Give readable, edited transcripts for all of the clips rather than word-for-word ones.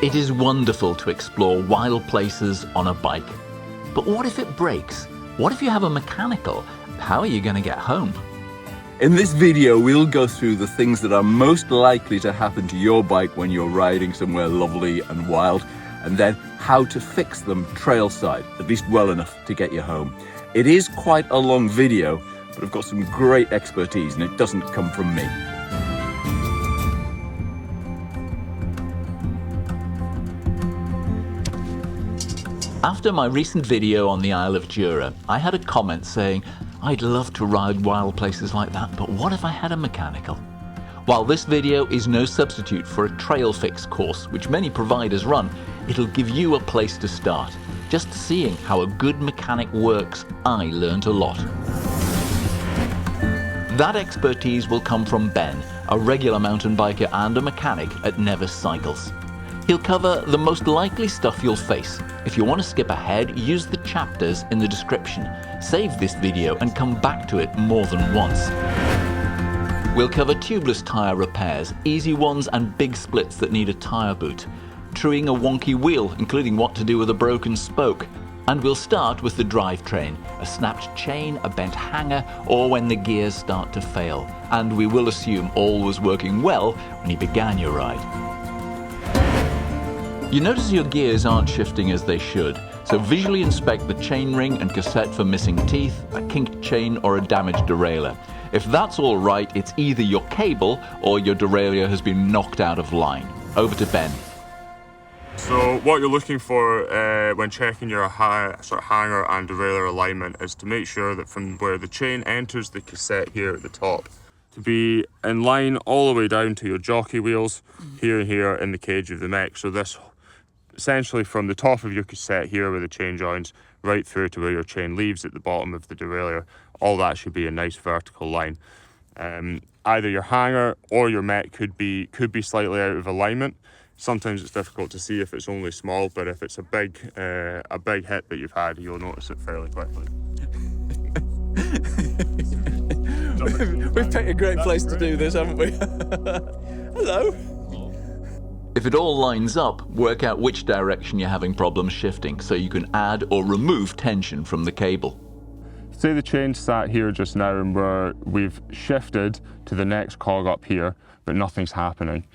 It is wonderful to explore wild places on a bike. But what if it breaks? What if you have a mechanical? How are you going to get home? In this video, we'll go through the things that are most likely to happen to your bike when you're riding somewhere lovely and wild, and then how to fix them trailside, at least well enough to get you home. It is quite a long video, but I've got some great expertise and it doesn't come from me. After my recent video on the Isle of Jura, I had a comment saying, I'd love to ride wild places like that, but what if I had a mechanical? While this video is no substitute for a trail fix course, which many providers run, it'll give you a place to start. Just seeing how a good mechanic works, I learned a lot. That expertise will come from Ben, a regular mountain biker and a mechanic at Nevis Cycles. He'll cover the most likely stuff you'll face. If you want to skip ahead, use the chapters in the description. Save this video and come back to it more than once. We'll cover tubeless tyre repairs, easy ones and big splits that need a tyre boot, truing a wonky wheel, including what to do with a broken spoke. And we'll start with the drivetrain, a snapped chain, a bent hanger, or when the gears start to fail. And we will assume all was working well when you began your ride. You notice your gears aren't shifting as they should, so visually inspect the chain ring and cassette for missing teeth, a kinked chain or a damaged derailleur. If that's all right, it's either your cable or your derailleur has been knocked out of line. Over to Ben. So what you're looking for when checking your sort of hanger and derailleur alignment is to make sure that from where the chain enters the cassette here at the top, to be in line all the way down to your jockey wheels here and here in the cage of the mech. So this essentially from the top of your cassette here where the chain joins right through to where your chain leaves at the bottom of the derailleur, all that should be a nice vertical line. Either your hanger or your mech could be slightly out of alignment. Sometimes it's difficult to see if it's only small, but if it's a big hit that you've had, you'll notice it fairly quickly. We've picked a great place to do this, haven't we? Hello. If it all lines up, work out which direction you're having problems shifting so you can add or remove tension from the cable. Say the chain's sat here just now and we've shifted to the next cog up here, but nothing's happening.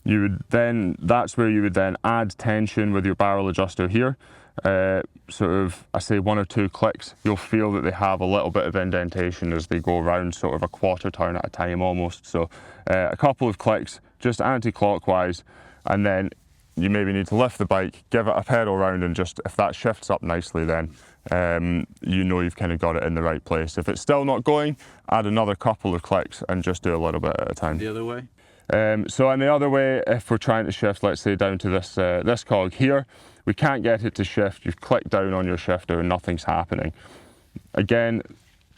That's where you would then add tension with your barrel adjuster here. Sort of, I say 1 or 2 clicks, you'll feel that they have a little bit of indentation as they go around, sort of a quarter turn at a time almost. So a couple of clicks, just anti-clockwise, and then you maybe need to lift the bike, give it a pedal round, and just, if that shifts up nicely, then you know you've kind of got it in the right place. If it's still not going, add another couple of clicks and just do a little bit at a time. The other way? So in the other way, if we're trying to shift, let's say down to this cog here, we can't get it to shift. You've clicked down on your shifter and nothing's happening. Again,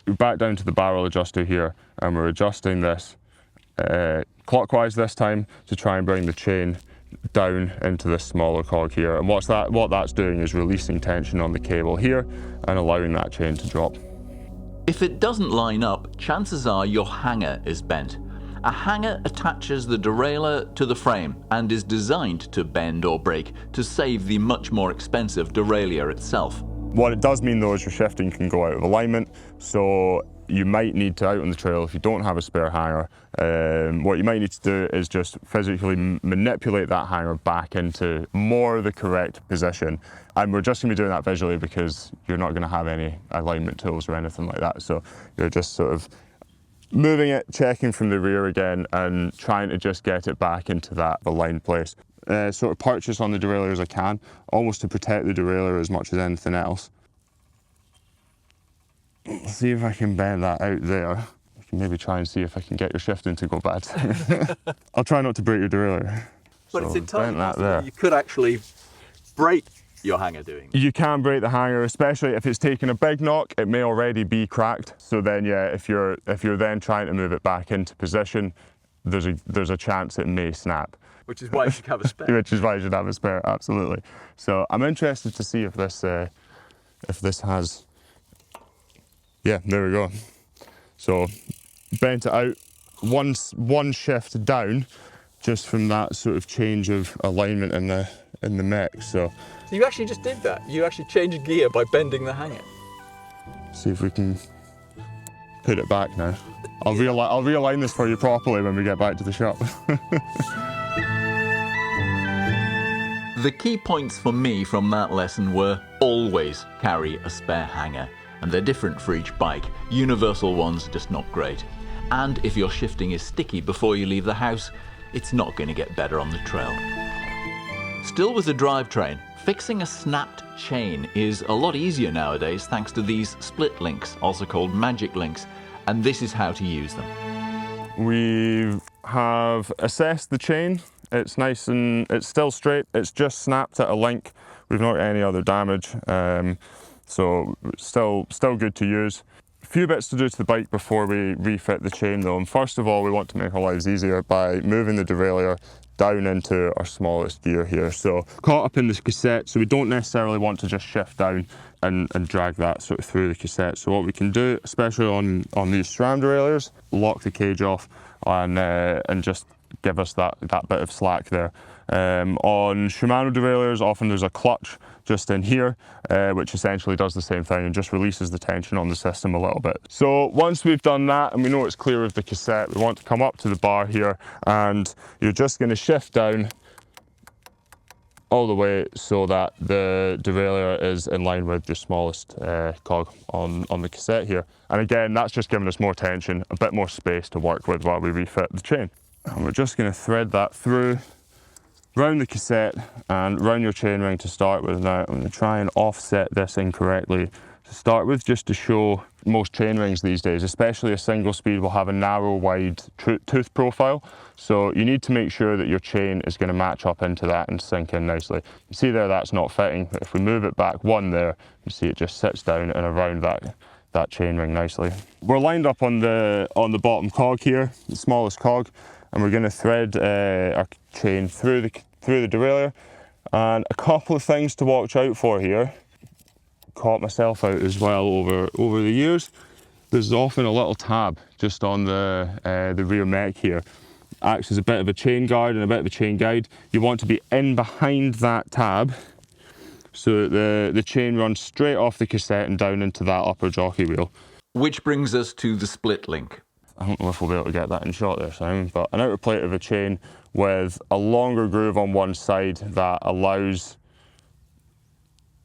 we're back down to the barrel adjuster here, and we're adjusting this clockwise this time to try and bring the chain down into this smaller cog here. And what that's doing is releasing tension on the cable here and allowing that chain to drop. If it doesn't line up, chances are your hanger is bent. A hanger attaches the derailleur to the frame and is designed to bend or break to save the much more expensive derailleur itself. What it does mean though is your shifting can go out of alignment, so you might need to, out on the trail, if you don't have a spare hanger, what you might need to do is just physically manipulate that hanger back into more the correct position. And we're just going to be doing that visually because you're not going to have any alignment tools or anything like that. So you're just sort of moving it, checking from the rear again, and trying to just get it back into that aligned place. Sort of purchase on the derailleur as I can, almost to protect the derailleur as much as anything else. Let's see if I can bend that out there. I can maybe try and see if I can get your shifting to go bad. I'll try not to break your derailleur. But so it's entirely possible there. You could actually break your hanger doing that. You can break the hanger, especially if it's taken a big knock. It may already be cracked. So then, yeah, if you're then trying to move it back into position, there's a chance it may snap. Which is why you should have a spare. Which is why you should have a spare, absolutely. So I'm interested to see if this has. Yeah, there we go. So bent it out, one shift down, just from that sort of change of alignment in the mech. So you actually just did that. You actually changed gear by bending the hanger. see if we can put it back now. I'll realign this for you properly when we get back to the shop. The key points for me from that lesson were always carry a spare hanger. And they're different for each bike. Universal ones, just not great. And if your shifting is sticky before you leave the house, it's not going to get better on the trail. Still with the drivetrain, fixing a snapped chain is a lot easier nowadays thanks to these split links, also called magic links. And this is how to use them. We have assessed the chain. It's nice and it's still straight. It's just snapped at a link. We've not got any other damage. So still good to use. A few bits to do to the bike before we refit the chain though. And first of all, we want to make our lives easier by moving the derailleur down into our smallest gear here. So caught up in this cassette, so we don't necessarily want to just shift down and drag that sort of through the cassette. So what we can do, especially on these SRAM derailleurs, lock the cage off and just give us that bit of slack there. On Shimano derailleurs, often there's a clutch just in here, which essentially does the same thing and just releases the tension on the system a little bit. So once we've done that and we know it's clear of the cassette, we want to come up to the bar here and you're just going to shift down all the way so that the derailleur is in line with your smallest cog on the cassette here. And again, that's just giving us more tension, a bit more space to work with while we refit the chain. And we're just going to thread that through, round the cassette and round your chain ring to start with. Now I'm going to try and offset this incorrectly to start with, just to show most chain rings these days, especially a single speed, will have a narrow, wide tooth profile. So you need to make sure that your chain is going to match up into that and sink in nicely. You see there, that's not fitting. But if we move it back one there, you see it just sits down and around that chain ring nicely. We're lined up on the bottom cog here, the smallest cog, and we're going to thread our chain through the derailleur. And a couple of things to watch out for here. Caught myself out as well over the years. There's often a little tab just on the rear mech here. Acts as a bit of a chain guard and a bit of a chain guide. You want to be in behind that tab so that the chain runs straight off the cassette and down into that upper jockey wheel. Which brings us to the split link. I don't know if we'll be able to get that in shot there, Simon, but an outer plate of a chain with a longer groove on one side that allows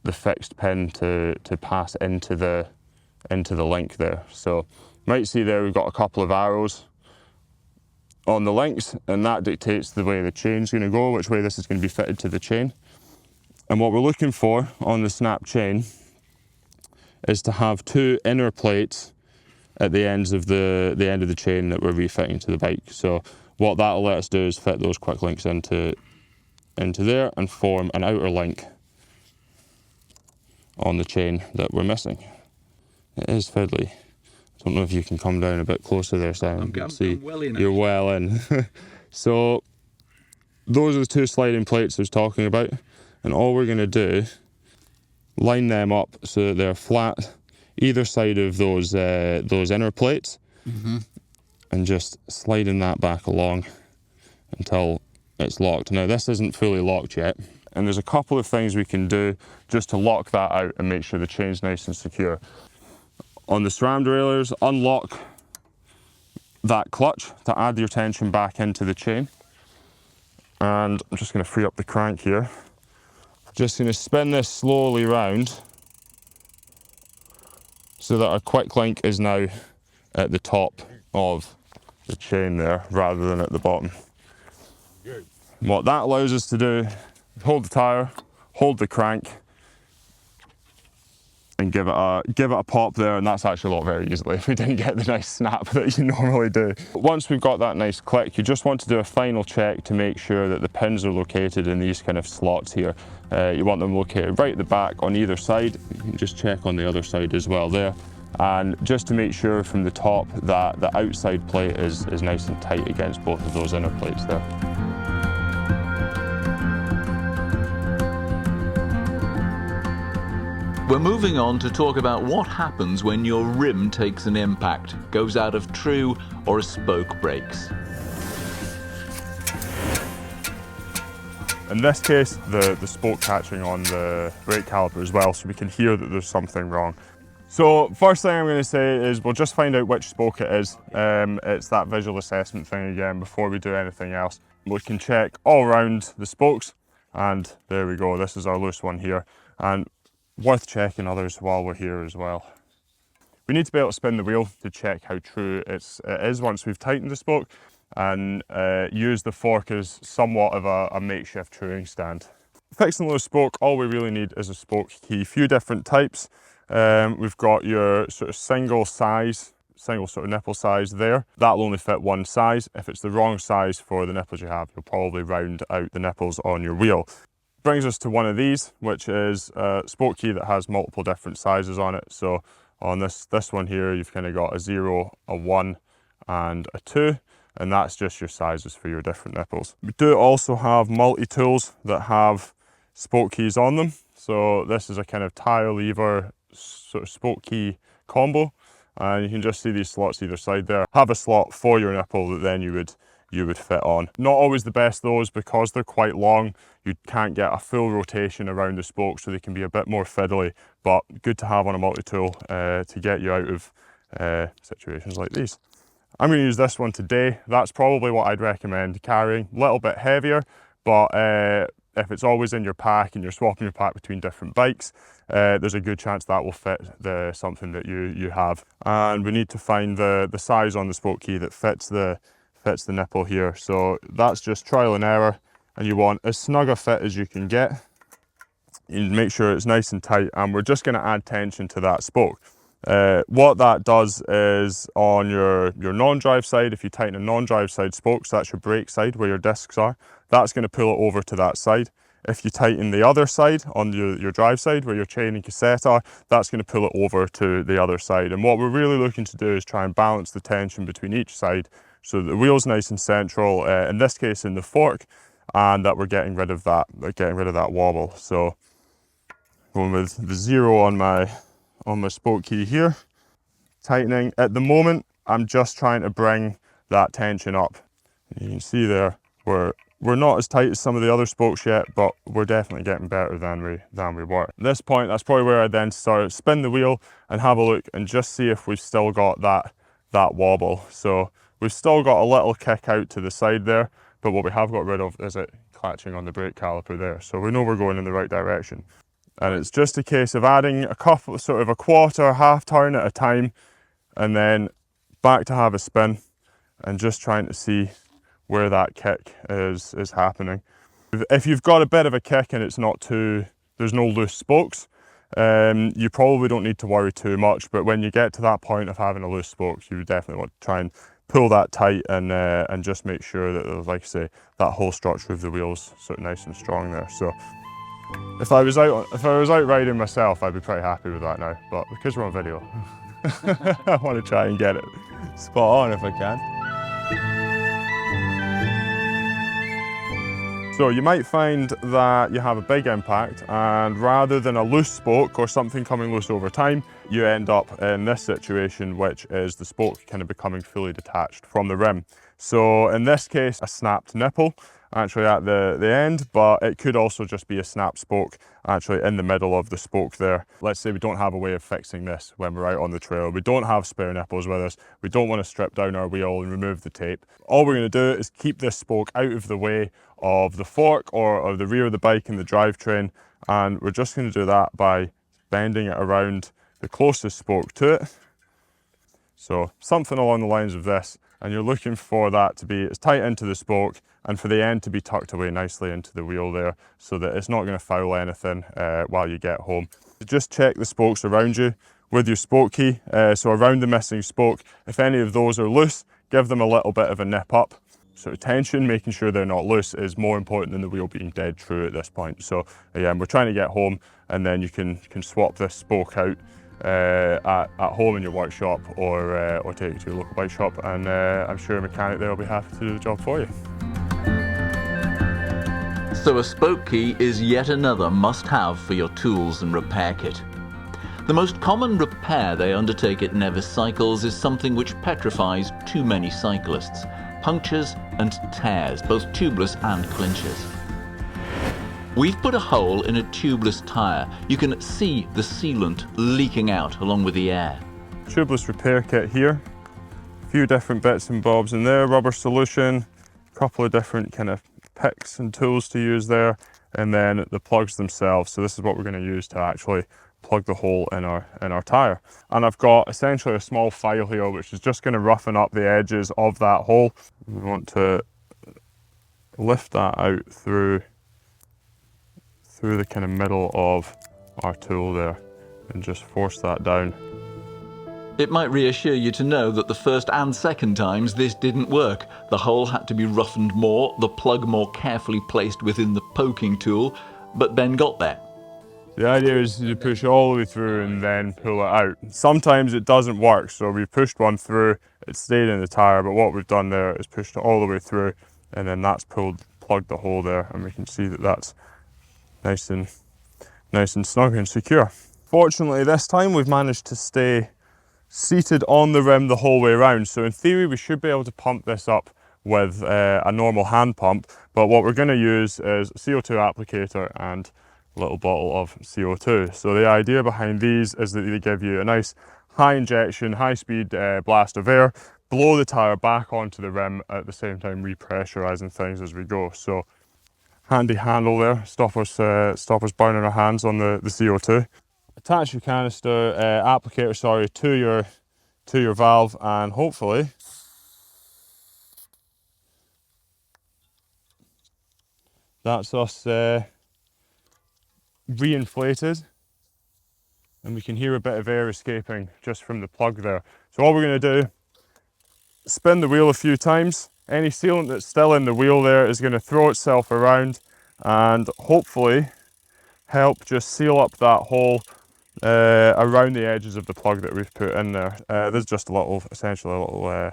the fixed pin to pass into the link there. So you might see there we've got a couple of arrows on the links, and that dictates the way the chain's going to go, which way this is going to be fitted to the chain. And what we're looking for on the snap chain is to have two inner plates at the ends of the end of the chain that we're refitting to the bike. So what that'll let us do is fit those quick links into there and form an outer link on the chain that we're missing. It is fiddly. I don't know if you can come down a bit closer there, Simon. I'm well in. You're well in. So those are the two sliding plates I was talking about, and all we're going to do, line them up so that they're flat either side of those inner plates, and just sliding that back along until it's locked. Now this isn't fully locked yet, and there's a couple of things we can do just to lock that out and make sure the chain's nice and secure. On the SRAM derailleurs, unlock that clutch to add your tension back into the chain. And I'm just going to free up the crank here. Just going to spin this slowly round so that our quick link is now at the top of the chain there rather than at the bottom. What that allows us to do is hold the tyre, hold the crank, and give it a pop there, and that's actually locked very easily if we didn't get the nice snap that you normally do. Once we've got that nice click, you just want to do a final check to make sure that the pins are located in these kind of slots here. You want them located right at the back on either side. You can just check on the other side as well there. And just to make sure from the top that the outside plate is nice and tight against both of those inner plates there. We're moving on to talk about what happens when your rim takes an impact, goes out of true, or a spoke breaks. In this case, the spoke catching on the brake caliper as well, so we can hear that there's something wrong. So first thing I'm going to say is we'll just find out which spoke it is. It's that visual assessment thing again before we do anything else. We can check all around the spokes, and there we go, this is our loose one here, and worth checking others while we're here as well. We need to be able to spin the wheel to check how true it is once we've tightened the spoke, and use the fork as somewhat of a makeshift truing stand. Fixing the loose spoke, all we really need is a spoke key. Few different types. We've got your sort of single sort of nipple size there. That'll only fit one size. If it's the wrong size for the nipples you have, you'll probably round out the nipples on your wheel. Brings us to one of these, which is a spoke key that has multiple different sizes on it. So on this one here, you've kind of got a 0, a 1 and a 2, and that's just your sizes for your different nipples. We do also have multi-tools that have spoke keys on them. So this is a kind of tyre lever sort of spoke key combo, and you can just see these slots either side there. Have a slot for your nipple that then you would fit on. Not always the best those, because they're quite long, you can't get a full rotation around the spoke, so they can be a bit more fiddly, but good to have on a multi-tool to get you out of situations like these. I'm going to use this one today. That's probably what I'd recommend carrying. A little bit heavier, but if it's always in your pack and you're swapping your pack between different bikes, there's a good chance that will fit something that you have. And we need to find the size on the spoke key that fits the nipple here. So that's just trial and error, and you want as snug a fit as you can get. You make sure it's nice and tight, and we're just going to add tension to that spoke. What that does is on your non-drive side, if you tighten a non-drive side spoke, so that's your brake side where your discs are, that's going to pull it over to that side. If you tighten the other side on your drive side where your chain and cassette are, that's going to pull it over to the other side. And what we're really looking to do is try and balance the tension between each side so that the wheel's nice and central, in this case in the fork, and that we're getting rid of that wobble. So going with the 0 on my spoke key here, tightening. At the moment, I'm just trying to bring that tension up. You can see there, we're not as tight as some of the other spokes yet, but we're definitely getting better than we were. At this point, that's probably where I then start spin the wheel and have a look and just see if we've still got that wobble. So we've still got a little kick out to the side there, but what we have got rid of is it catching on the brake caliper there. So we know we're going in the right direction. And it's just a case of adding a couple, sort of a quarter, half turn at a time, and then back to have a spin and just trying to see where that kick is happening. If you've got a bit of a kick and it's not there's no loose spokes, you probably don't need to worry too much, but when you get to that point of having a loose spoke, you definitely want to try and pull that tight and just make sure that, like I say, that whole structure of the wheel's sort of nice and strong there. So if I was out riding myself, I'd be pretty happy with that now, but because we're on video, I want to try and get it spot on if I can. So you might find that you have a big impact, and rather than a loose spoke or something coming loose over time, you end up in this situation, which is the spoke kind of becoming fully detached from the rim. So in this case, a snapped nipple actually at the end, but it could also just be a snap spoke actually in the middle of the spoke there. Let's say we don't have a way of fixing this when we're out on the trail. We don't have spare nipples with us. We don't want to strip down our wheel and remove the tape. All we're going to do is keep this spoke out of the way of the fork or of the rear of the bike and the drivetrain, and we're just going to do that by bending it around the closest spoke to it. So something along the lines of this, and you're looking for that to be as tight into the spoke and for the end to be tucked away nicely into the wheel there so that it's not going to foul anything while you get home. Just check the spokes around you with your spoke key. So around the missing spoke, if any of those are loose, give them a little bit of a nip up. Sort of tension, making sure they're not loose, is more important than the wheel being dead true at this point. So again, we're trying to get home, and then you can swap this spoke out at home in your workshop or take it to your local bike shop, and I'm sure a mechanic there will be happy to do the job for you. So a spoke key is yet another must-have for your tools and repair kit. The most common repair they undertake at Nevis Cycles is something which petrifies too many cyclists: punctures and tears, both tubeless and clinchers. We've put a hole in a tubeless tyre. You can see the sealant leaking out along with the air. Tubeless repair kit here. A few different bits and bobs in there, rubber solution, a couple of different kind of picks and tools to use there, and then the plugs themselves. So this is what we're going to use to actually plug the hole in our tyre. And I've got essentially a small file here which is just going to roughen up the edges of that hole. We want to lift that out through the kind of middle of our tool there and just force that down. It might reassure you to know that the first and second times this didn't work. The hole had to be roughened more, the plug more carefully placed within the poking tool, but Ben got there. The idea is to push all the way through and then pull it out. Sometimes it doesn't work, so we pushed one through, it stayed in the tyre, but what we've done there is pushed it all the way through, and then that's plugged the hole there, and we can see that that's nice and snug and secure. Fortunately this time we've managed to stay seated on the rim the whole way around, so in theory we should be able to pump this up with a normal hand pump, but what we're going to use is a CO2 applicator and a little bottle of CO2. So the idea behind these is that they give you a nice high injection, high speed blast of air, blow the tyre back onto the rim, at the same time repressurising things as we go. So handy handle there, stop us burning our hands on the CO2. Attach your canister, applicator, sorry, to your valve, and hopefully that's us re-inflated, and we can hear a bit of air escaping just from the plug there. So all we're going to do, spin the wheel a few times. Any sealant that's still in the wheel there is going to throw itself around and hopefully help just seal up that hole around the edges of the plug that we've put in there. This is just essentially a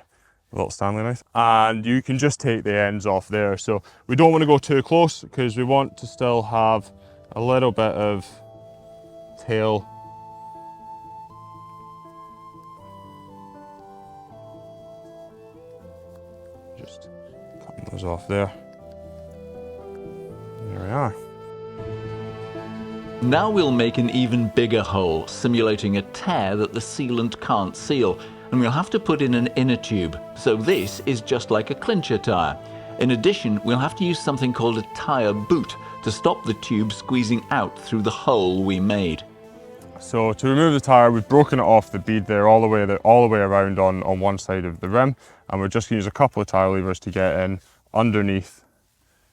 little Stanley knife, and you can just take the ends off there. So we don't want to go too close because we want to still have a little bit of tail. Just cutting those off there. There we are. Now we'll make an even bigger hole, simulating a tear that the sealant can't seal, and we'll have to put in an inner tube. So this is just like a clincher tyre. In addition, we'll have to use something called a tyre boot to stop the tube squeezing out through the hole we made. So to remove the tyre, we've broken it off the bead there all the way around on one side of the rim, and we're just going to use a couple of tyre levers to get in underneath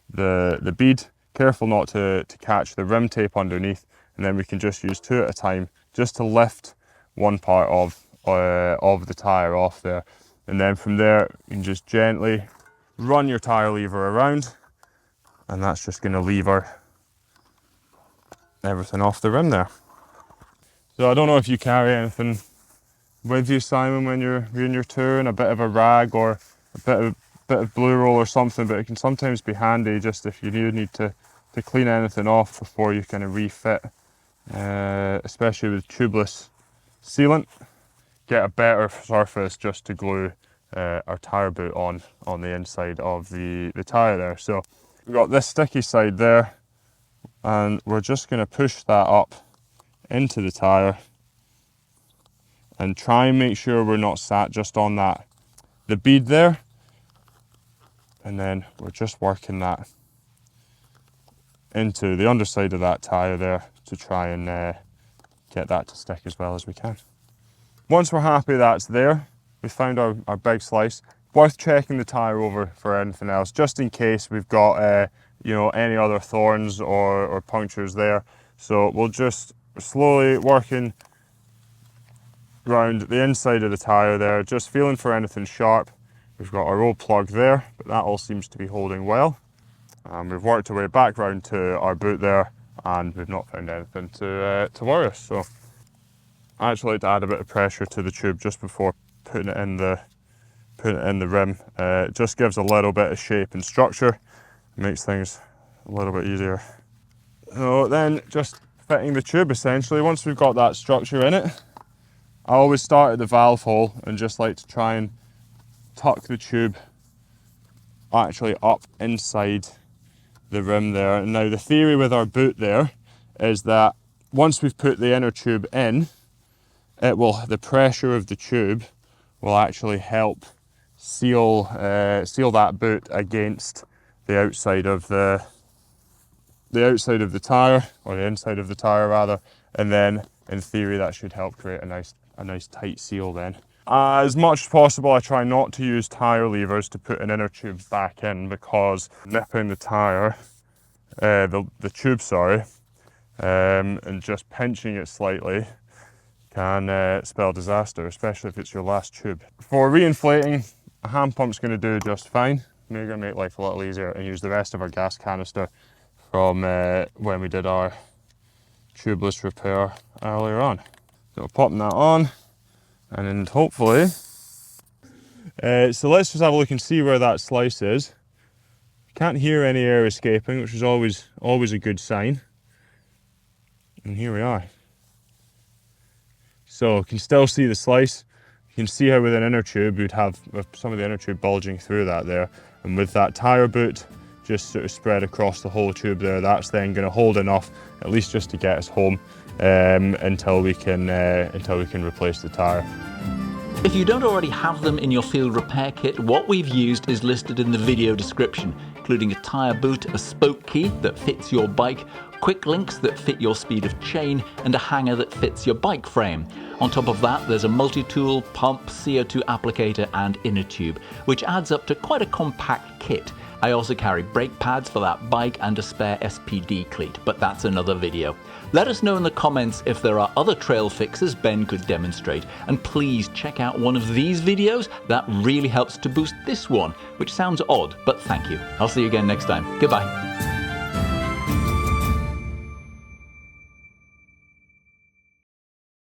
the bead. Careful not to catch the rim tape underneath, and then we can just use two at a time just to lift one part of the tyre off there. And then from there, you can just gently run your tyre lever around, and that's just going to lever everything off the rim there. So I don't know if you carry anything with you, Simon, when you're in your tour, and a bit of a rag or a bit of blue roll or something, but it can sometimes be handy just if you need to clean anything off before you kind of refit, especially with tubeless sealant. Get a better surface just to glue our tyre boot on the inside of the tyre there. So we've got this sticky side there, and we're just going to push that up into the tyre and try and make sure we're not sat just on the bead there, and then we're just working that into the underside of that tyre there to try and get that to stick as well as we can. Once we're happy that's there, we found our big slice, worth checking the tyre over for anything else, just in case we've got any other thorns or punctures there. So we'll just slowly working around the inside of the tyre there, just feeling for anything sharp. We've got our old plug there, but that all seems to be holding well. We've worked our way back round to our boot there, and we've not found anything to worry us. So I actually like to add a bit of pressure to the tube just before putting it in the rim. It just gives a little bit of shape and structure, makes things a little bit easier. So then just fitting the tube essentially. Once we've got that structure in it, I always start at the valve hole and just like to try and tuck the tube actually up inside the rim there. And now the theory with our boot there is that once we've put the inner tube in, the pressure of the tube will actually help seal that boot against the outside of the tyre, or the inside of the tyre rather, and then in theory that should help create a nice tight seal then. As much as possible, I try not to use tyre levers to put an inner tube back in, because nipping the tyre, the tube, sorry, and just pinching it slightly can spell disaster, especially if it's your last tube. For reinflating, a hand pump's going to do just fine. We're going to make life a little easier and use the rest of our gas canister from when we did our tubeless repair earlier on. So popping that on, and then hopefully, so let's just have a look and see where that slice is. Can't hear any air escaping, which is always a good sign. And here we are. So you can still see the slice. You can see how with an inner tube you'd have some of the inner tube bulging through that there, and with that tyre boot just sort of spread across the whole tube there, that's then going to hold enough, at least just to get us home, until we can replace the tyre. If you don't already have them in your field repair kit, what we've used is listed in the video description, including a tyre boot, a spoke key that fits your bike, quick links that fit your speed of chain, and a hanger that fits your bike frame. On top of that, there's a multi-tool, pump, CO2 applicator and inner tube, which adds up to quite a compact kit. I also carry brake pads for that bike and a spare SPD cleat, but that's another video. Let us know in the comments if there are other trail fixes Ben could demonstrate, and please check out one of these videos. That really helps to boost this one, which sounds odd, but thank you. I'll see you again next time. Goodbye.